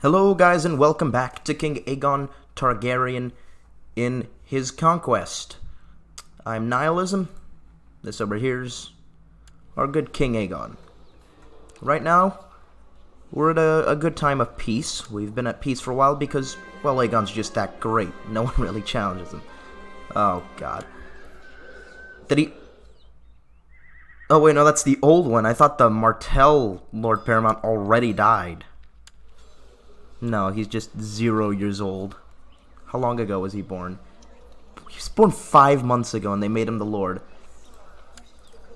Hello guys and welcome back to King Aegon Targaryen in his Conquest. I'm Nihilism. This over here's our good King Aegon. Right now, we're at a good time of peace. We've been at peace for a while because, well, Aegon's just that great. No one really challenges him. Oh god. Did he... Oh wait, no, that's the old one. I thought the Martell Lord Paramount already died. No, he's just 0 years old. How long ago was he born? He was born 5 months ago, and they made him the Lord.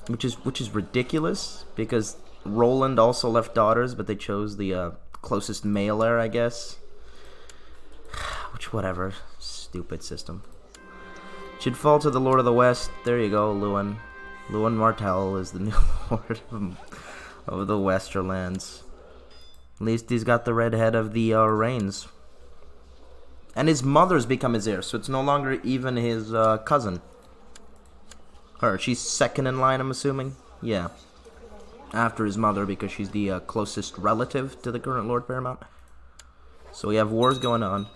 Which is ridiculous, because Roland also left daughters, but they chose the closest male heir, I guess. Which, whatever. Stupid system. Should fall to the Lord of the West. There you go, Luwin. Luwin Martell is the new Lord of the Westerlands. At least he's got the red head of the reigns. And his mother's become his heir, so it's no longer even his cousin. Her, she's second in line, I'm assuming? Yeah. After his mother, because she's the closest relative to the current Lord Paramount. So we have wars going on.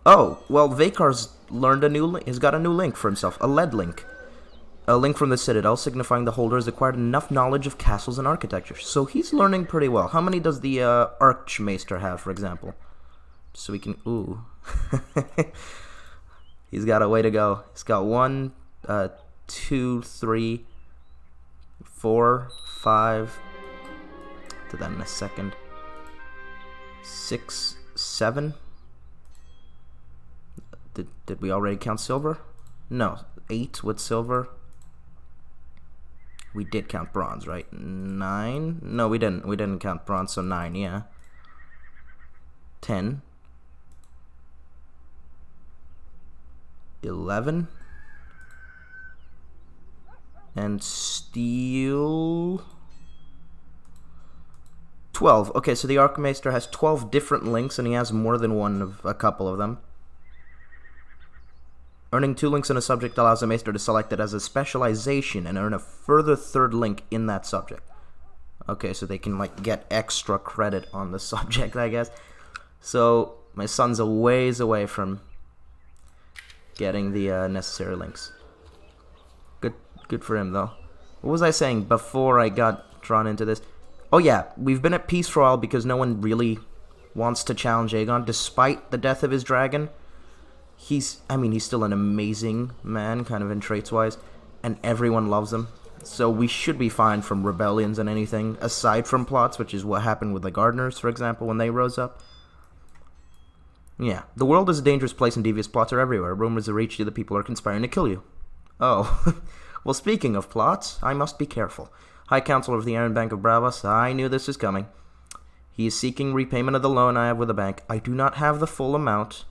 Oh, well, Vakar's learned a new link. He's got a new link for himself. A lead link. A link from the Citadel, signifying the holder has acquired enough knowledge of castles and architecture. So he's learning pretty well. How many does the Archmaester have, for example? So we can... Ooh. He's got a way to go. He's got 1, 2, 3, 4, 5... Do that in a second. 6, 7... Did we already count silver? No. 8 with silver. We did count bronze, right? 9? No, we didn't. We didn't count bronze, so 9, yeah. 10. 11. And steel... 12. Okay, so the Archmaester has 12 different links, and he has more than one of a couple of them. Earning 2 links in a subject allows a Maester to select it as a specialization and earn a further 3rd link in that subject. Okay, so they can, like, get extra credit on the subject, I guess. So, my son's a ways away from getting the necessary links. Good for him, though. What was I saying before I got drawn into this? Oh, yeah, we've been at peace for a while because no one really wants to challenge Aegon, despite the death of his dragon. He's still an amazing man, kind of in traits-wise, and everyone loves him. So we should be fine from rebellions and anything, aside from plots, which is what happened with the Gardeners, for example, when they rose up. Yeah, the world is a dangerous place and devious plots are everywhere. Rumors that reach you that people are conspiring to kill you. Oh, well, speaking of plots, I must be careful. High Counselor of the Iron Bank of Bravos, I knew this was coming. He is seeking repayment of the loan I have with the bank. I do not have the full amount.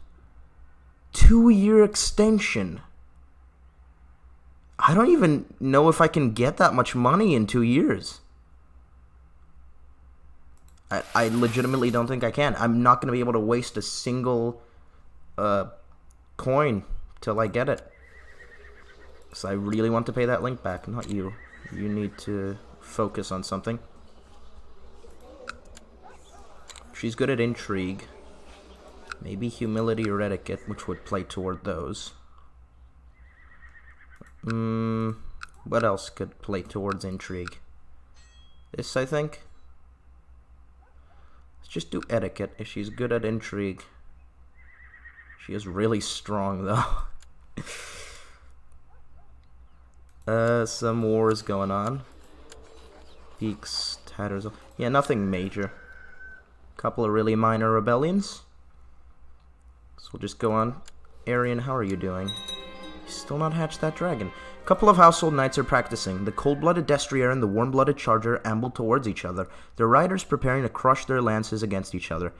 2-year extension. I don't even know if I can get that much money in 2 years. I legitimately don't think I can. I'm not going to be able to waste a single coin till I get it. So I really want to pay that link back, not you. You need to focus on something. She's good at intrigue. Maybe humility or etiquette, which would play toward those. What else could play towards intrigue? This, I think. Let's just do etiquette, if she's good at intrigue. She is really strong, though. Some wars going on. Peaks, tatters. Yeah, nothing major. Couple of really minor rebellions. So we'll just go on. Arian, how are you doing? Still not hatched that dragon. A couple of household knights are practicing. The cold-blooded destrier and the warm-blooded charger amble towards each other, their riders preparing to crush their lances against each other.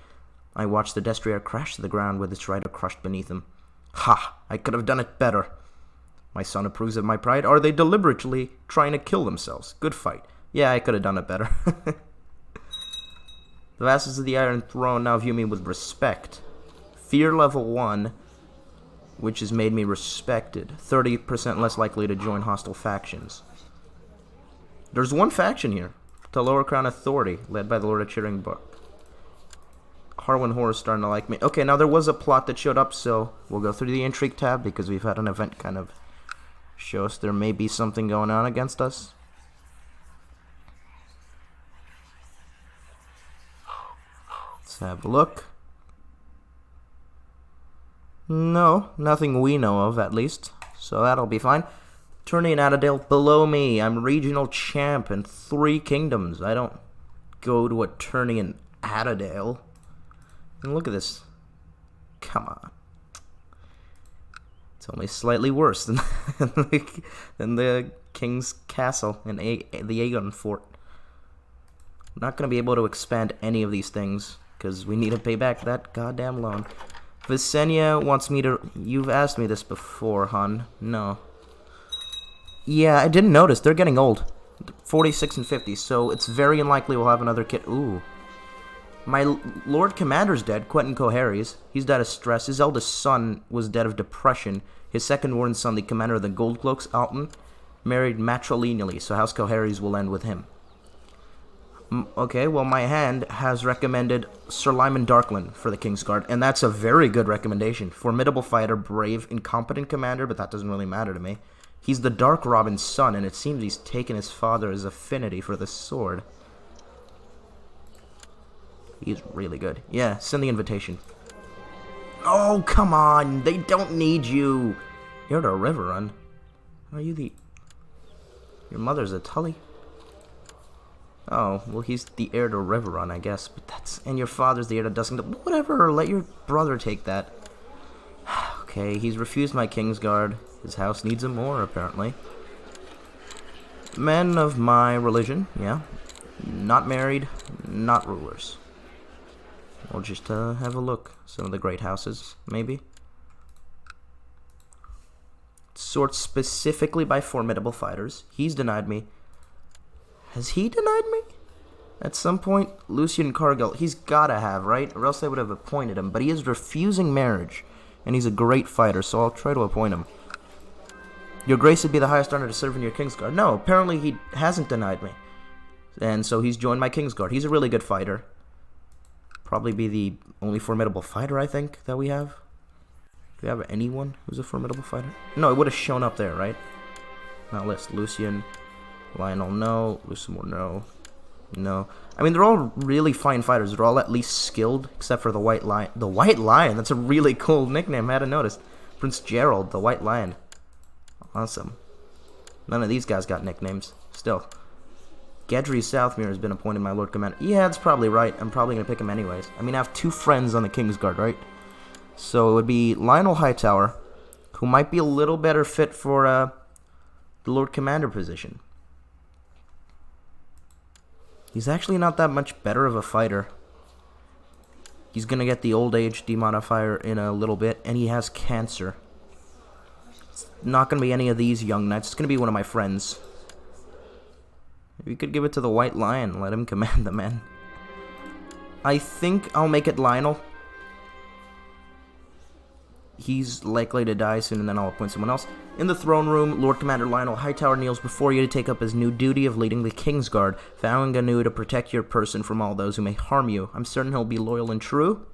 I watch the destrier crash to the ground with its rider crushed beneath him. Ha! I could have done it better. My son approves of my pride. Are they deliberately trying to kill themselves? Good fight. Yeah, I could have done it better. The vassals of the Iron Throne now view me with respect. Fear level 1, which has made me respected. 30% less likely to join hostile factions. There's one faction here. to Lower Crown authority, led by the Lord of Chiringbuck. Harwin Hoare is starting to like me. Okay, now there was a plot that showed up, so we'll go through the intrigue tab because we've had an event kind of show us there may be something going on against us. Let's have a look. No, nothing we know of, at least. So that'll be fine. Tourney in Adadale, below me. I'm regional champ in 3 kingdoms. I don't go to a tourney in Adadale. And look at this. Come on. It's only slightly worse than, than the King's Castle in the Aegon Fort. I'm not going to be able to expand any of these things because we need to pay back that goddamn loan. Visenya wants me to... You've asked me this before, hon. No. Yeah, I didn't notice. They're getting old. 46 and 50, so it's very unlikely we'll have another kid. Ooh. My Lord Commander's dead, Quentin Coharies. He's dead of stress. His eldest son was dead of depression. His second-born son, the commander of the Goldcloaks, Alton, married matrilineally, so House Coharies will end with him. Okay, well, my hand has recommended Sir Lyman Darkland for the Kingsguard, and that's a very good recommendation. Formidable fighter, brave, incompetent commander, but that doesn't really matter to me. He's the Dark Robin's son, and it seems he's taken his father's affinity for the sword. He's really good. Yeah, send the invitation. Oh, come on! They don't need you! You're at a river run. Are you the... Your mother's a Tully? Oh, well, he's the heir to Riverrun, I guess. But that's... And your father's the heir to Duskington. Whatever, let your brother take that. Okay, he's refused my Kingsguard. His house needs him more, apparently. Men of my religion, yeah. Not married, not rulers. We'll just have a look. Some of the great houses, maybe. Sorted specifically by formidable fighters. He's denied me. Has he denied me? At some point, Lucian Cargill, he's gotta have, right? Or else they would have appointed him. But he is refusing marriage, and he's a great fighter, so I'll try to appoint him. Your Grace would be the highest honor to serve in your Kingsguard. No, apparently he hasn't denied me. And so he's joined my Kingsguard. He's a really good fighter. Probably be the only formidable fighter, I think, that we have. Do we have anyone who's a formidable fighter? No, it would have shown up there, right? Not list. Lucian... Lionel, no. Lusamore, no. No. I mean, they're all really fine fighters. They're all at least skilled, except for the White Lion. The White Lion? That's a really cool nickname. I hadn't noticed. Prince Gerald, the White Lion. Awesome. None of these guys got nicknames. Still. Gedry Southmere has been appointed my Lord Commander. Yeah, that's probably right. I'm probably going to pick him anyways. I mean, I have 2 friends on the Kingsguard, right? So it would be Lionel Hightower, who might be a little better fit for the Lord Commander position. He's actually not that much better of a fighter. He's going to get the old age demodifier in a little bit, and he has cancer. It's not going to be any of these young knights. It's going to be one of my friends. We could give it to the White Lion. Let him command the men. I think I'll make it Lionel. He's likely to die soon, and then I'll appoint someone else. In the throne room, Lord Commander Lionel Hightower kneels before you to take up his new duty of leading the Kingsguard, vowing anew to protect your person from all those who may harm you. I'm certain he'll be loyal and true.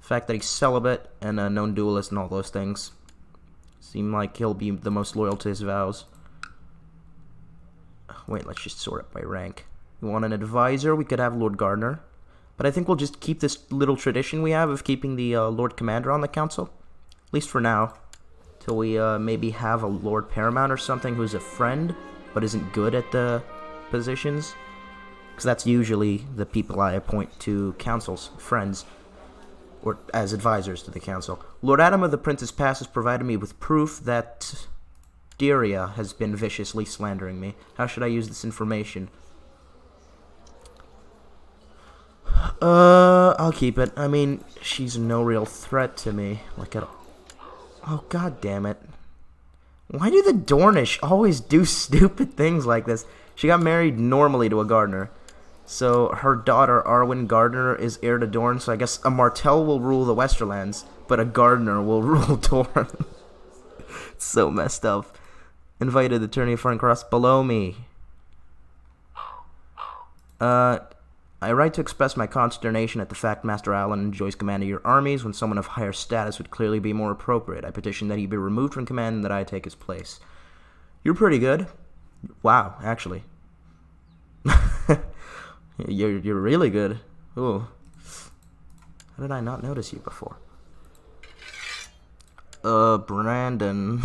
The fact that he's celibate and a known duelist and all those things seem like he'll be the most loyal to his vows. Wait, let's just sort it by rank. You want an advisor? We could have Lord Gardner. But I think we'll just keep this little tradition we have of keeping the Lord Commander on the council. At least for now. Till we maybe have a Lord Paramount or something who's a friend, but isn't good at the positions. Because that's usually the people I appoint to councils, friends, or as advisors to the council. Lord Adam of the Prince's Pass has provided me with proof that Deria has been viciously slandering me. How should I use this information? I'll keep it. I mean, she's no real threat to me. Like at all. Oh, god damn it. Why do the Dornish always do stupid things like this? She got married normally to a gardener. So her daughter, Arwen Gardner, is heir to Dorne. So I guess a Martell will rule the Westerlands, but a gardener will rule Dorne. It's so messed up. Invited the tourney of Foreign Cross below me. I write to express my consternation at the fact Master Allen enjoys command of your armies when someone of higher status would clearly be more appropriate. I petition that he be removed from command and that I take his place. You're pretty good. Wow, actually. You're really good. Ooh. How did I not notice you before? Brandon.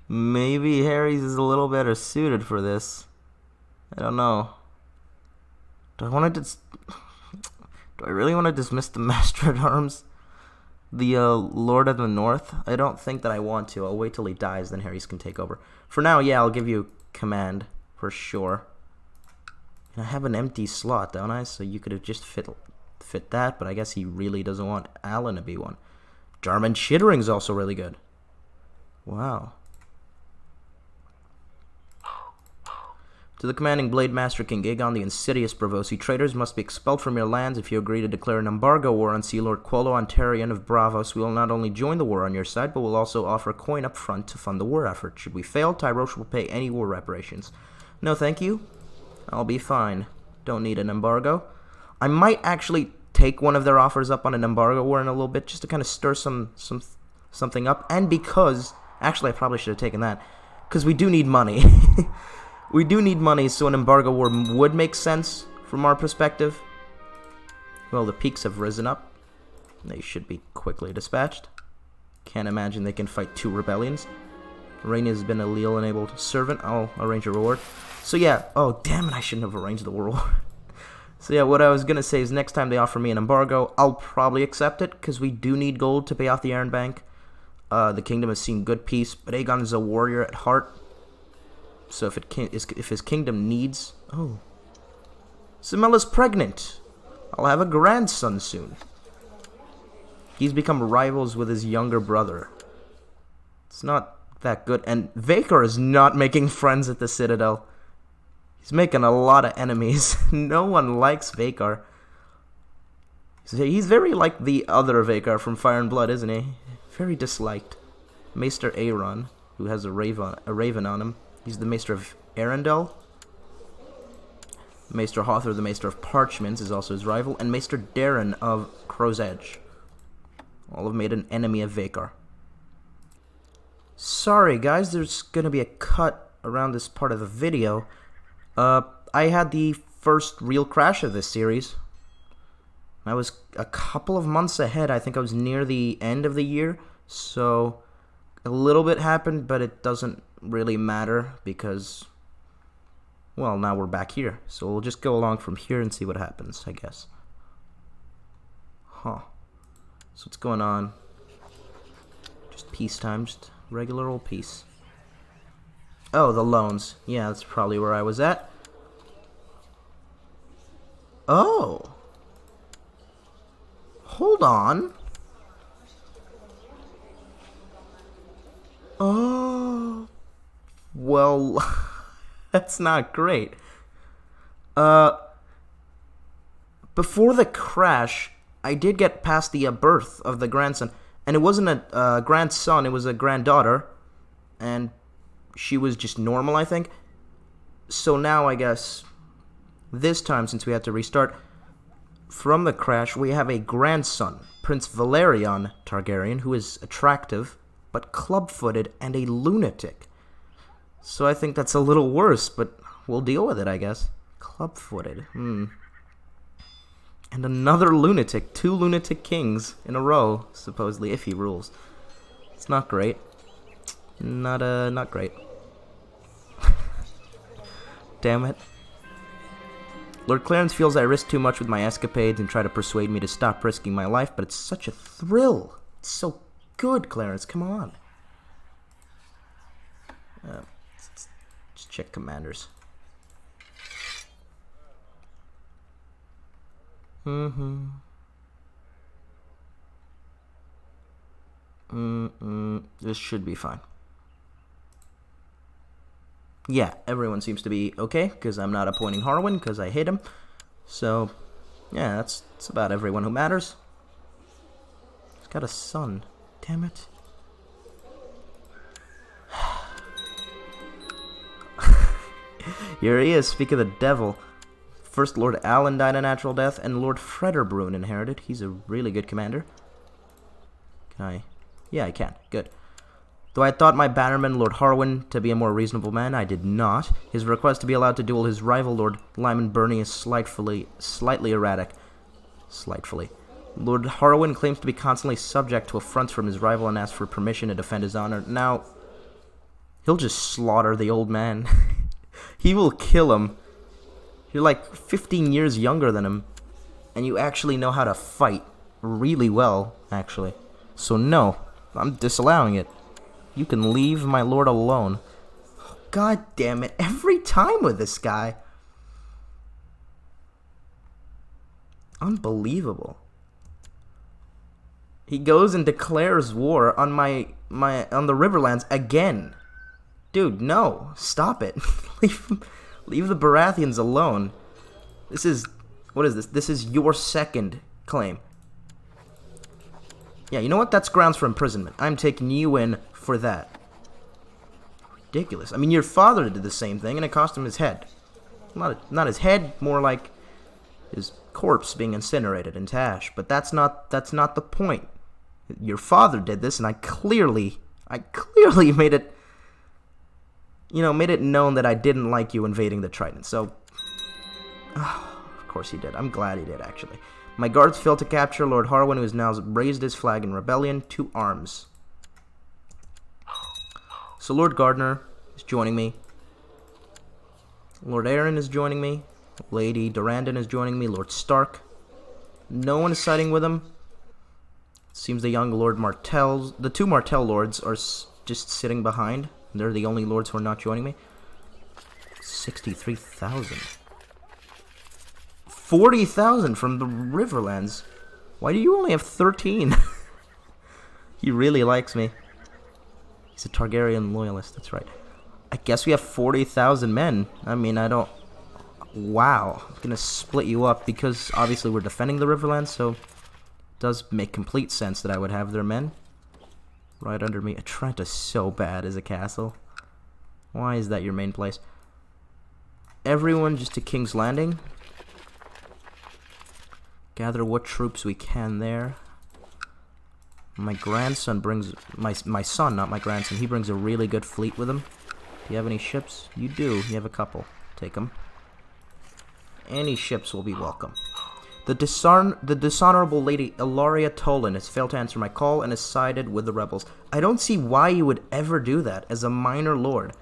Maybe Harry's is a little better suited for this. I don't know. Do I really want to dismiss the Master at Arms? The Lord of the North? I don't think that I want to. I'll wait till he dies, then Harry's can take over. For now, yeah, I'll give you command, for sure. And I have an empty slot, don't I? So you could have just fit that, but I guess he really doesn't want Alan to be one. Jarman Chittering's also really good. Wow. To the commanding Blade Master King Aegon, the insidious Bravosi traitors must be expelled from your lands. If you agree to declare an embargo war on Sea Lord Quolo Ontarian of Bravos, we will not only join the war on your side, but will also offer a coin up front to fund the war effort. Should we fail, Tyrosh will pay any war reparations. No, thank you. I'll be fine. Don't need an embargo. I might actually take one of their offers up on an embargo war in a little bit, just to kind of stir something up. And because, actually I probably should have taken that, because we do need money. We do need money, so an embargo war would make sense from our perspective. Well, the peaks have risen up. They should be quickly dispatched. Can't imagine they can fight 2 rebellions. Rainy has been a Leal-enabled servant. I'll arrange a reward. So yeah, oh damn it, I shouldn't have arranged the reward. So yeah, what I was going to say is next time they offer me an embargo, I'll probably accept it, because we do need gold to pay off the Iron Bank. The kingdom has seen good peace, but Aegon is a warrior at heart. So if his kingdom needs... Oh. Simella's pregnant. I'll have a grandson soon. He's become rivals with his younger brother. It's not that good. And Vakar is not making friends at the Citadel. He's making a lot of enemies. No one likes Vakar. He's very like the other Vakar from Fire and Blood, isn't he? Very disliked. Maester Aeron, who has a raven on him. He's the Maester of Arendelle. Maester Hawthor, the Maester of Parchments, is also his rival. And Maester Darren of Crow's Edge. All have made an enemy of Vakar. Sorry, guys. There's going to be a cut around this part of the video. I had the first real crash of this series. I was a couple of months ahead. I think I was near the end of the year. So a little bit happened, but it doesn't really matter because, well, now we're back here. So we'll just go along from here and see what happens, I guess. Huh. So what's going on? Just peacetime, just regular old peace. Oh, the loans. Yeah, that's probably where I was at. Oh. Hold on. Oh. Well, that's not great. Before the crash, I did get past the birth of the grandson. And it wasn't a grandson, it was a granddaughter. And she was just normal, I think. So now, I guess, this time, since we had to restart, from the crash, we have a grandson, Prince Valerion Targaryen, who is attractive, but club-footed and a lunatic. So I think that's a little worse, but we'll deal with it, I guess. Club-footed, And another lunatic, 2 lunatic kings in a row, supposedly, if he rules. It's not great. Not great. Damn it. Lord Clarence feels I risk too much with my escapades and try to persuade me to stop risking my life, but it's such a thrill. It's so good, Clarence. Come on. Just check commanders. This should be fine. Yeah, everyone seems to be okay, because I'm not appointing Harwin, because I hate him. So, yeah, that's about everyone who matters. He's got a son. Damn it. Here he is, speak of the devil. First Lord Allen died a natural death, and Lord Frederbrun inherited. He's a really good commander. Can I? Yeah, I can. Good. Though I thought my bannerman, Lord Harwin, to be a more reasonable man, I did not. His request to be allowed to duel his rival, Lord Lyman Burney, is slightly erratic. Slightly. Lord Harwin claims to be constantly subject to affronts from his rival and asks for permission to defend his honor. Now, he'll just slaughter the old man. He will kill him. You're like 15 years younger than him, and you actually know how to fight really well, actually. So no, I'm disallowing it. You can leave my lord alone. God damn it, every time with this guy. Unbelievable. He goes and declares war on on the Riverlands again. Dude, no. Stop it. Leave the Baratheons alone. What is this? This is your second claim. Yeah, you know what? That's grounds for imprisonment. I'm taking you in for that. Ridiculous. I mean, your father did the same thing, and it cost him his head. Not his head, more like his corpse being incinerated into ash. But that's not the point. Your father did this, and I clearly made it, made it known that I didn't like you invading the Trident. So, of course he did. I'm glad he did, actually. My guards failed to capture Lord Harwin, who has now raised his flag in rebellion to arms. So Lord Gardner is joining me. Lord Aaron is joining me. Lady Durandon is joining me. Lord Stark. No one is siding with him. Seems the young Lord Martells, the two Martell lords are just sitting behind. They're the only lords who are not joining me. 63,000. 40,000 from the Riverlands. Why do you only have 13? He really likes me. He's a Targaryen loyalist, that's right. I guess we have 40,000 men. I mean, I don't... Wow. I'm gonna split you up because obviously we're defending the Riverlands, so it does make complete sense that I would have their men right under me. Trent is so bad as a castle. Why is that your main place? Everyone just to King's Landing. Gather what troops we can there. My grandson brings... My son, not my grandson. He brings a really good fleet with him. Do you have any ships? You do. You have a couple. Take them. Any ships will be welcome. The dishonorable Lady Ilaria Tolan has failed to answer my call and has sided with the rebels. I don't see why you would ever do that as a minor lord.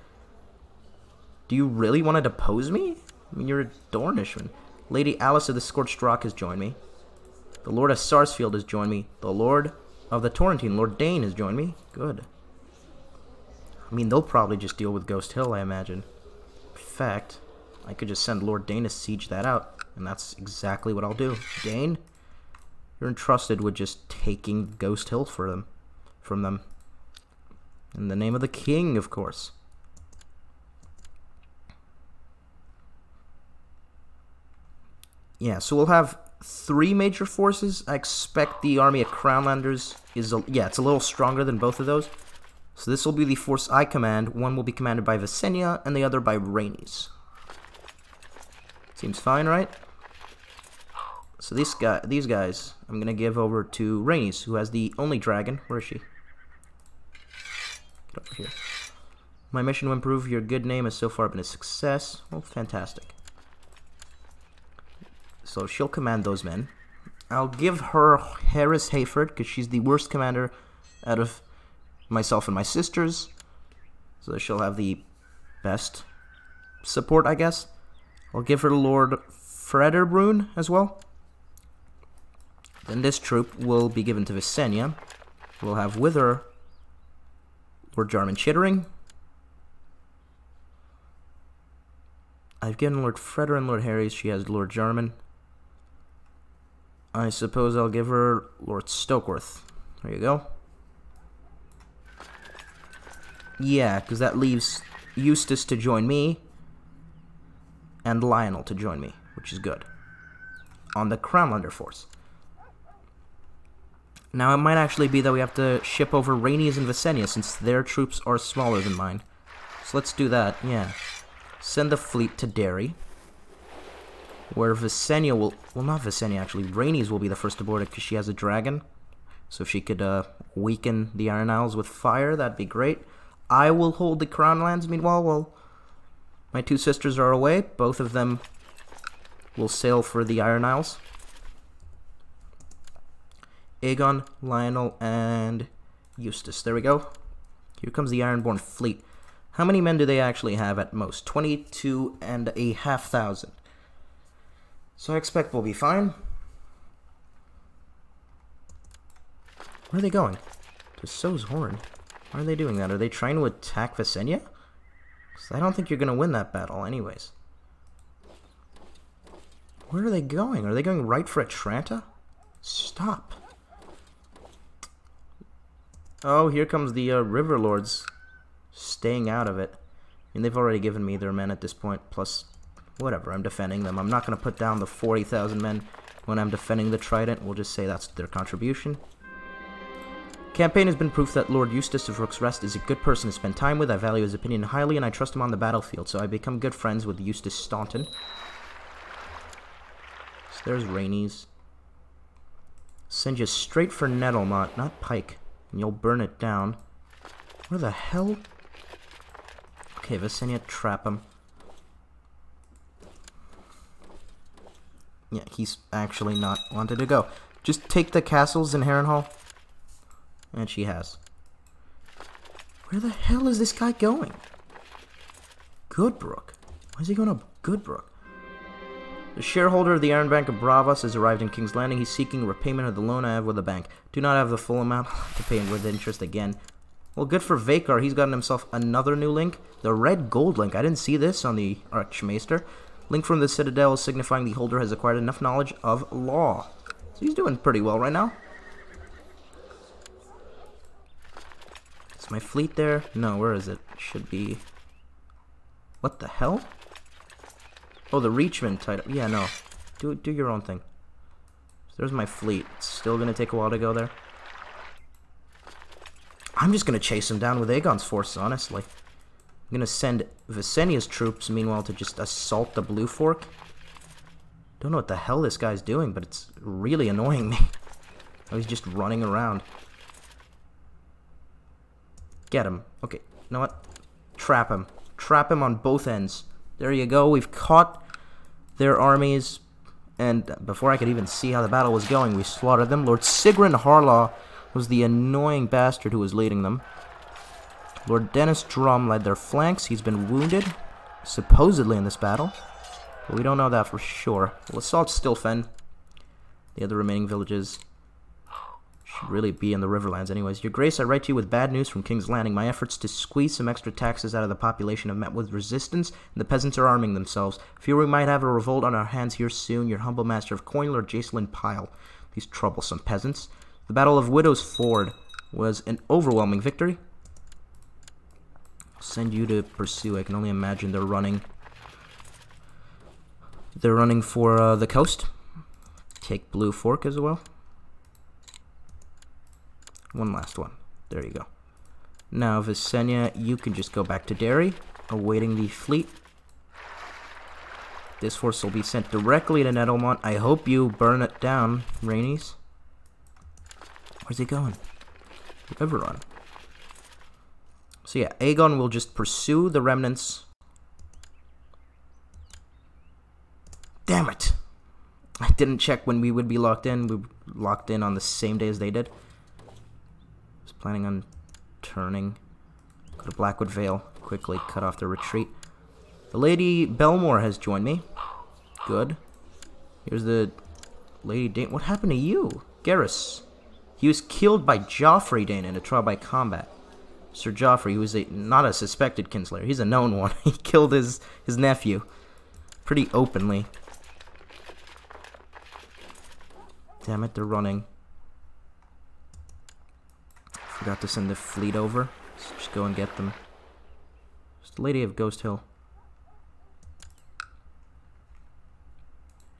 Do you really want to depose me? I mean, you're a Dornishman. Lady Alice of the Scorched Rock has joined me. The Lord of Sarsfield has joined me. The Lord of the Torrentine, Lord Dane, has joined me. Good. I mean, they'll probably just deal with Ghost Hill, I imagine. In fact, I could just send Lord Dane to siege that out, and that's exactly what I'll do. Dane, you're entrusted with just taking Ghost Hill from them. In the name of the king, of course. Yeah, so we'll have 3 major forces. I expect the army of Crownlanders is... it's a little stronger than both of those. So this will be the force I command. One will be commanded by Visenya, and the other by Rhaenys. Seems fine, right? So these guys, I'm going to give over to Rhaenys, who has the only dragon. Where is she? Get over here. My mission to improve your good name has so far been a success. Well, fantastic. So she'll command those men. I'll give her Harris Hayford, because she's the worst commander out of myself and my sisters. So she'll have the best support, I guess. I'll give her Lord Frederbrun as well. Then this troop will be given to Visenya. We'll have with her Lord Jarman Chittering. I've given Lord Freder and Lord Harry's. She has Lord Jarman. I suppose I'll give her Lord Stokeworth. There you go. Yeah, because that leaves Eustace to join me and Lionel to join me, which is good. On the Crownlander force. Now, it might actually be that we have to ship over Rhaenys and Visenya, since their troops are smaller than mine. So let's do that, yeah. Send the fleet to Derry. Where Visenya will... Well, not Visenya, actually. Rhaenys will be the first to board it because she has a dragon. So if she could weaken the Iron Isles with fire, that'd be great. I will hold the Crown Lands, meanwhile, while my two sisters are away. Both of them will sail for the Iron Isles. Aegon, Lionel, and Eustace. There we go. Here comes the Ironborn fleet. How many men do they actually have at most? 22,500. So I expect we'll be fine. Where are they going? To So's Horn. Why are they doing that? Are they trying to attack Visenya? Because I don't think you're going to win that battle anyways. Where are they going? Are they going right for Atlanta? Stop. Oh, here comes the River Lords staying out of it. And they've already given me their men at this point. Plus, whatever, I'm defending them. I'm not going to put down the 40,000 men when I'm defending the Trident. We'll just say that's their contribution. Campaign has been proof that Lord Eustace of Rook's Rest is a good person to spend time with. I value his opinion highly, and I trust him on the battlefield, so I become good friends with Eustace Staunton. So there's Rhaenys. Send you straight for Nettlemont, not Pike, and you'll burn it down. Where the hell? Okay, Visenya, trap him. Yeah, he's actually not wanted to go. Just take the castles in Harrenhal. And she has. Where the hell is this guy going? Goodbrook. Why is he going up Goodbrook? The shareholder of the Iron Bank of Bravos has arrived in King's Landing. He's seeking repayment of the loan I have with the bank. Do not have the full amount. I'll have to pay him with interest again. Well, good for Vakar. He's gotten himself another new link. The red gold link. I didn't see this on the Archmaester. Link from the Citadel signifying the holder has acquired enough knowledge of law. So he's doing pretty well right now. Is my fleet there? No, where is it? Should be... What the hell? Oh, the Reachman title. Yeah, no. Do your own thing. So there's my fleet. It's still going to take a while to go there. I'm just going to chase him down with Aegon's forces, honestly. I'm going to send Visenya's troops, meanwhile, to just assault the Blue Fork. Don't know what the hell this guy's doing, but it's really annoying me. Oh, he's just running around. Get him. Okay, you know what? Trap him. Trap him on both ends. There you go. We've caught their armies. And before I could even see how the battle was going, we slaughtered them. Lord Sigrin Harlaw was the annoying bastard who was leading them. Lord Dennis Drum led their flanks. He's been wounded, supposedly in this battle. But we don't know that for sure. We'll assault Stilfen. The other remaining villages should really be in the Riverlands anyways. Your Grace, I write to you with bad news from King's Landing. My efforts to squeeze some extra taxes out of the population have met with resistance, and the peasants are arming themselves. Fear we might have a revolt on our hands here soon. Your humble master of coin, Lord Jacelyn Pyle. These troublesome peasants. The Battle of Widow's Ford was an overwhelming victory. I'll send you to pursue. I can only imagine they're running. They're running for the coast. Take Blue Fork as well. One last one. There you go. Now, Visenya, you can just go back to Derry, awaiting the fleet. This force will be sent directly to Nettlemont. I hope you burn it down, Rhaenys. Where's he going? Riverrun. So yeah, Aegon will just pursue the remnants. Damn it! I didn't check when we would be locked in. We were locked in on the same day as they did. Planning on turning. Go to Blackwood Vale. Quickly cut off their retreat. The Lady Belmore has joined me. Good. Here's the Lady Dane. What happened to you? Garrus. He was killed by Joffrey Dane in a trial by combat. Sir Joffrey, who is not a suspected kinslayer. He's a known one. He killed his nephew. Pretty openly. Damn it, they're running. Forgot to send the fleet over. Let's just go and get them. It's the Lady of Ghost Hill.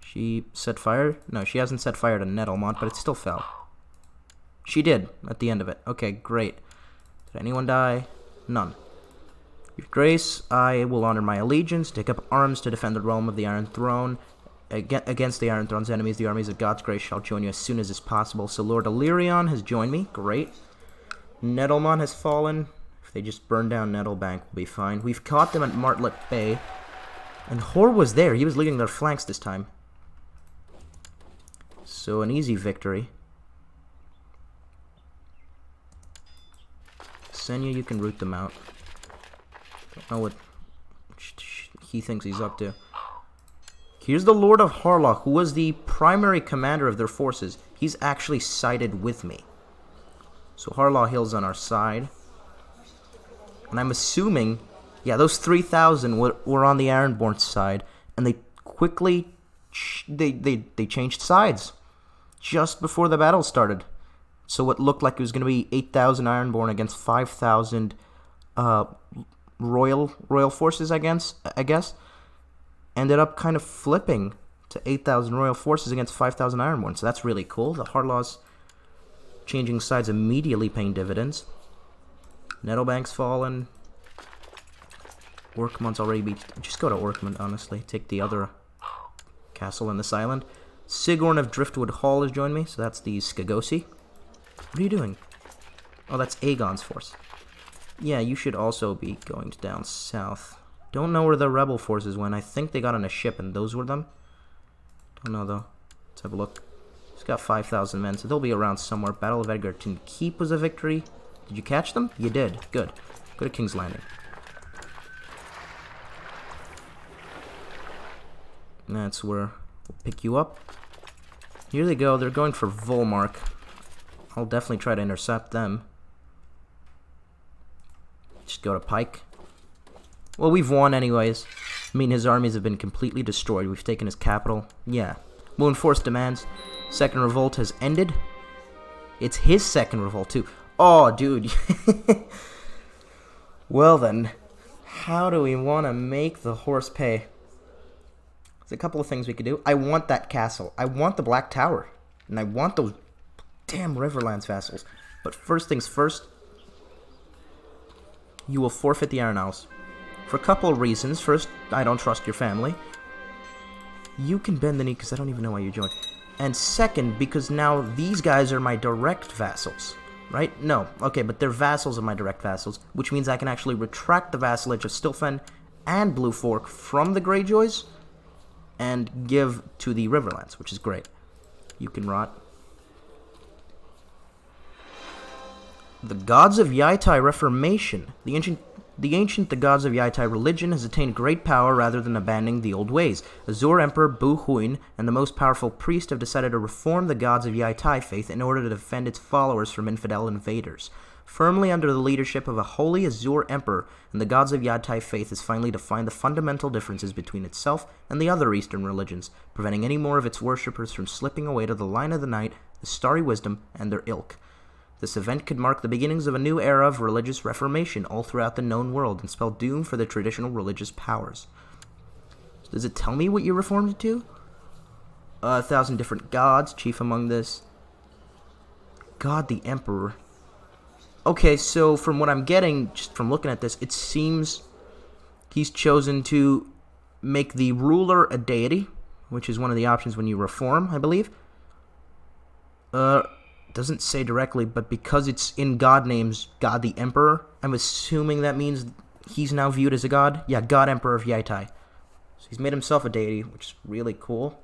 She set fire? No, she hasn't set fire to Nettlemont, but it still fell. She did, at the end of it. Okay, great. Did anyone die? None. Your Grace, I will honor my allegiance, take up arms to defend the realm of the Iron Throne, Against the Iron Throne's enemies, the armies of God's grace shall join you as soon as is possible. So Lord Illyrion has joined me. Great. Nettlemon has fallen. If they just burn down Nettlebank, we'll be fine. We've caught them at Martlet Bay. And Hoare was there. He was leading their flanks this time. So an easy victory. Senya, you can root them out. Don't know what he thinks he's up to. Here's the Lord of Harlock, who was the primary commander of their forces. He's actually sided with me. So Harlaw Hill's on our side. And I'm assuming, yeah, those 3,000 were on the Ironborn side. And they quickly, they changed sides just before the battle started. So what looked like it was going to be 8,000 Ironborn against 5,000 royal forces, I guess. Ended up kind of flipping to 8,000 royal forces against 5,000 Ironborn. So that's really cool. The Harlaws changing sides immediately paying dividends. Nettlebank's fallen. Orkmon's already beat. Just go to Orkmon, honestly. Take the other castle in this island. Sigorn of Driftwood Hall has joined me. So that's the Skagosi. What are you doing? Oh, that's Aegon's force. Yeah, you should also be going down south. Don't know where the rebel forces went. I think they got on a ship and those were them. Don't know though. Let's have a look. It's got 5,000 men, so they'll be around somewhere. Battle of Edgarton Keep was a victory. Did you catch them? You did. Good. Go to King's Landing. That's where we'll pick you up. Here they go. They're going for Volmark. I'll definitely try to intercept them. Just go to Pike. Well, we've won anyways. I mean, his armies have been completely destroyed. We've taken his capital. Yeah. We'll enforce demands. Second revolt has ended. It's his second revolt, too. Oh, dude. Well, then. How do we want to make the horse pay? There's a couple of things we could do. I want that castle. I want the Black Tower. And I want those damn Riverlands vassals. But first things first. You will forfeit the Iron Isles. For a couple of reasons. First, I don't trust your family. You can bend the knee because I don't even know why you joined. And second, because now these guys are my direct vassals. Right? No. Okay, but they're vassals of my direct vassals. Which means I can actually retract the vassalage of Stilfen and Blue Fork from the Greyjoys and give to the Riverlands, which is great. You can rot. The Gods of Yaitai Reformation. The Gods of Yaitai religion has attained great power rather than abandoning the old ways. Azure Emperor Bu Huin and the most powerful priest have decided to reform the Gods of Yaitai faith in order to defend its followers from infidel invaders. Firmly under the leadership of a holy Azure Emperor, and the Gods of Yaitai faith has finally defined the fundamental differences between itself and the other Eastern religions, preventing any more of its worshippers from slipping away to the line of the night, the starry wisdom, and their ilk. This event could mark the beginnings of a new era of religious reformation all throughout the known world and spell doom for the traditional religious powers. Does it tell me what you reformed it to? 1,000 different gods, chief among this. God the Emperor. Okay, so from what I'm getting, just from looking at this, it seems he's chosen to make the ruler a deity, which is one of the options when you reform, I believe. Doesn't say directly, but because it's in god names, God the Emperor, I'm assuming that means he's now viewed as a god. Yeah, God Emperor of Yaitai. So he's made himself a deity, which is really cool.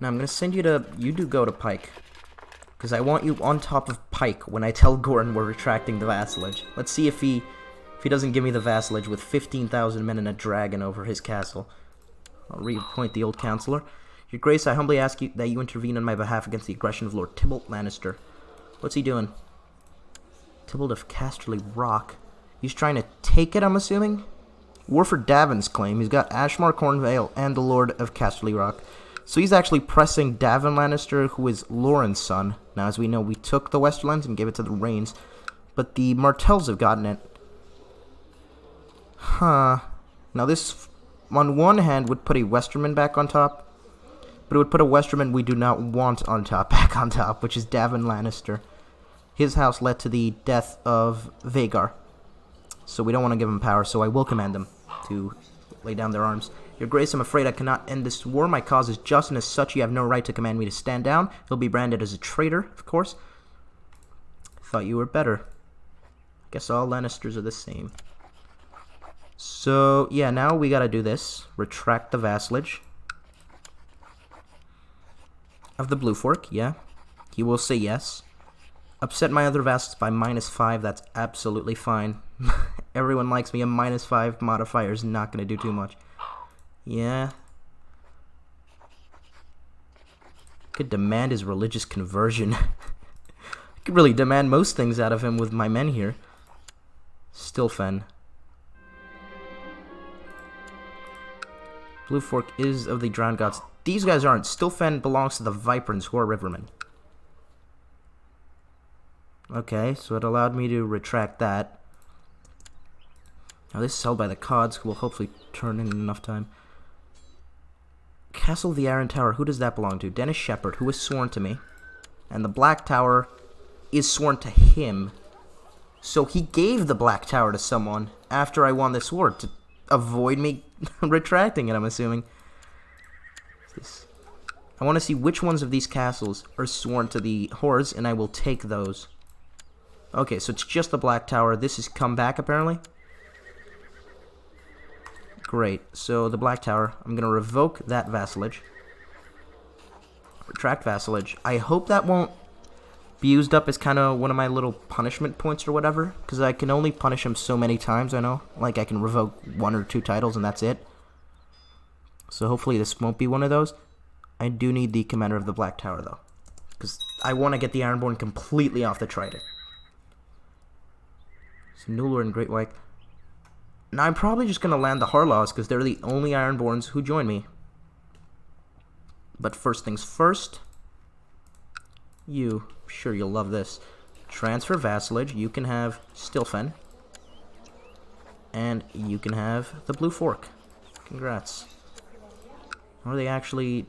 Now I'm going to send you to... You do go to Pike. Because I want you on top of Pike when I tell Goran we're retracting the vassalage. Let's see if he doesn't give me the vassalage with 15,000 men and a dragon over his castle. I'll reappoint the old counselor. Your Grace, I humbly ask you that you intervene on my behalf against the aggression of Lord Tybalt Lannister. What's he doing? Tybalt of Casterly Rock. He's trying to take it, I'm assuming? War for Davin's claim. He's got Ashmore Cornvale and the Lord of Casterly Rock. So he's actually pressing Davin Lannister, who is Lauren's son. Now, as we know, we took the Westerlands and gave it to the Rains. But the Martells have gotten it. Huh. Now this, on one hand, would put a Westerman back on top. But it would put a Westerman we do not want on top, back on top, which is Davin Lannister. His house led to the death of Vhagar. So we don't want to give him power, so I will command them to lay down their arms. Your Grace, I'm afraid I cannot end this war. My cause is just, and as such you have no right to command me to stand down. You'll be branded as a traitor, of course. Thought you were better. Guess all Lannisters are the same. So, yeah, now we gotta do this. Retract the vassalage of the Blue Fork, yeah. He will say yes. Upset my other vassals by -5, that's absolutely fine. Everyone likes me, a -5 modifier is not gonna do too much. Yeah. Could demand his religious conversion. I could really demand most things out of him with my men here. Stilfen. Blue Fork is of the Drowned Gods. These guys aren't. Stilfen belongs to the Viperns, who are Rivermen. Okay, so it allowed me to retract that. Now this is held by the Cods, who will hopefully turn in enough time. Castle of the Iron Tower, who does that belong to? Dennis Shepard, who is sworn to me. And the Black Tower is sworn to him. So he gave the Black Tower to someone after I won this war to avoid me retracting it, I'm assuming. I want to see which ones of these castles are sworn to the Hoares, and I will take those. Okay, so it's just the Black Tower. This has come back, apparently. Great. So the Black Tower, I'm going to revoke that vassalage. Retract vassalage. I hope that won't be used up as kind of one of my little punishment points or whatever, because I can only punish him so many times, I know. Like, I can revoke 1 or 2 titles, and that's it. So hopefully this won't be one of those. I do need the commander of the Black Tower, though, because I want to get the Ironborn completely off the Trident. So Nulor and Great White. Now I'm probably just going to land the Harlaws, because they're the only Ironborns who join me. But first things first, you, I'm sure you'll love this. Transfer vassalage, you can have Stilfen. And you can have the Blue Fork. Congrats. Are they actually...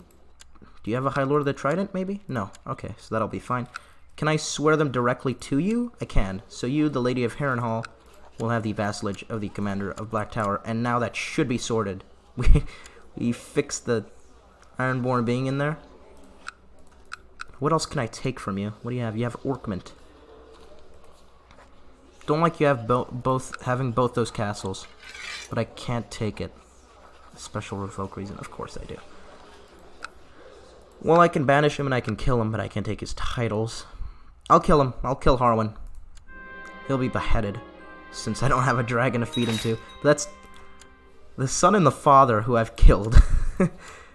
Do you have a High Lord of the Trident, maybe? No. Okay, so that'll be fine. Can I swear them directly to you? I can. So you, the Lady of Harrenhal, will have the vassalage of the Commander of Black Tower. And now that should be sorted. We fixed the Ironborn being in there. What else can I take from you? What do you have? You have Orkment. Don't like you have having both those castles. But I can't take it. A special revoke reason. Of course I do. Well, I can banish him and I can kill him, but I can't take his titles. I'll kill him. I'll kill Harwin. He'll be beheaded, since I don't have a dragon to feed him to. But that's the son and the father who I've killed.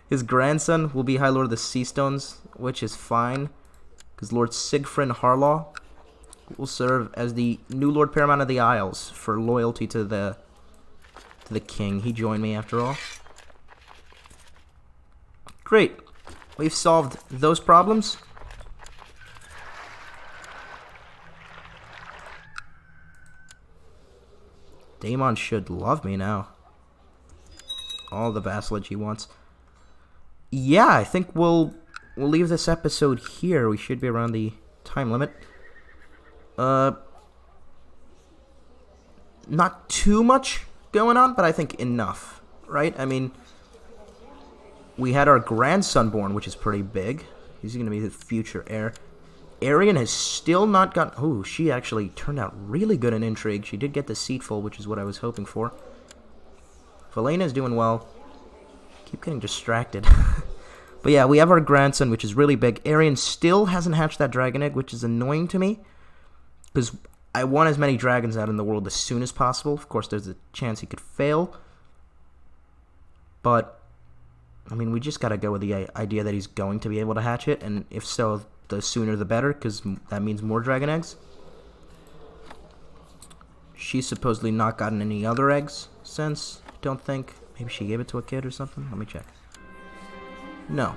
His grandson will be High Lord of the Seastones, which is fine, because Lord Sigfrin Harlaw will serve as the new Lord Paramount of the Isles for loyalty to the king. He joined me after all. Great. We've solved those problems. Daemon should love me now. All the vassalage he wants. Yeah, I think we'll leave this episode here. We should be around the time limit. Not too much going on, but I think enough, right? I mean, we had our grandson born, which is pretty big. He's going to be the future heir. Arian has still not got... Oh, she actually turned out really good in intrigue. She did get the seatful, which is what I was hoping for. Valena's doing well. Keep getting distracted. But yeah, we have our grandson, which is really big. Arian still hasn't hatched that dragon egg, which is annoying to me. Because I want as many dragons out in the world as soon as possible. Of course, there's a chance he could fail. But, I mean, we just got to go with the idea that he's going to be able to hatch it. And if so, the sooner the better, because that means more dragon eggs. She's supposedly not gotten any other eggs since, don't think. Maybe she gave it to a kid or something? Let me check. No.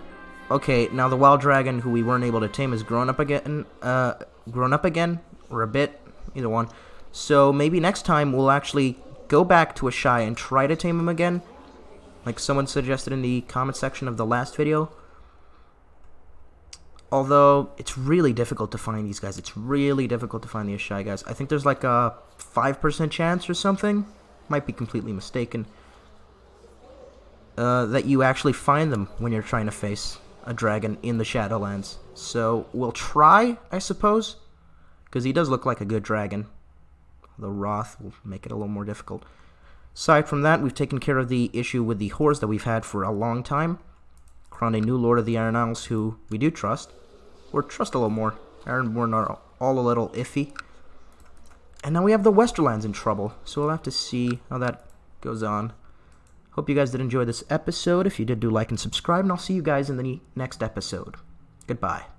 Okay, now the wild dragon who we weren't able to tame is grown up again, or a bit, either one. So maybe next time we'll actually go back to Ashai and try to tame him again, like someone suggested in the comment section of the last video. Although, it's really difficult to find these guys. It's really difficult to find the Ashai guys. I think there's like a 5% chance or something. Might be completely mistaken. that you actually find them when you're trying to face a dragon in the Shadowlands. So we'll try, I suppose, because he does look like a good dragon. The Wrath will make it a little more difficult. Aside from that, we've taken care of the issue with the Hoares that we've had for a long time. Crowned a new Lord of the Iron Isles who we do trust. Or trust a little more. Ironborn are all a little iffy. And now we have the Westerlands in trouble, so we'll have to see how that goes on. Hope you guys did enjoy this episode. If you did, do like and subscribe, and I'll see you guys in the next episode. Goodbye.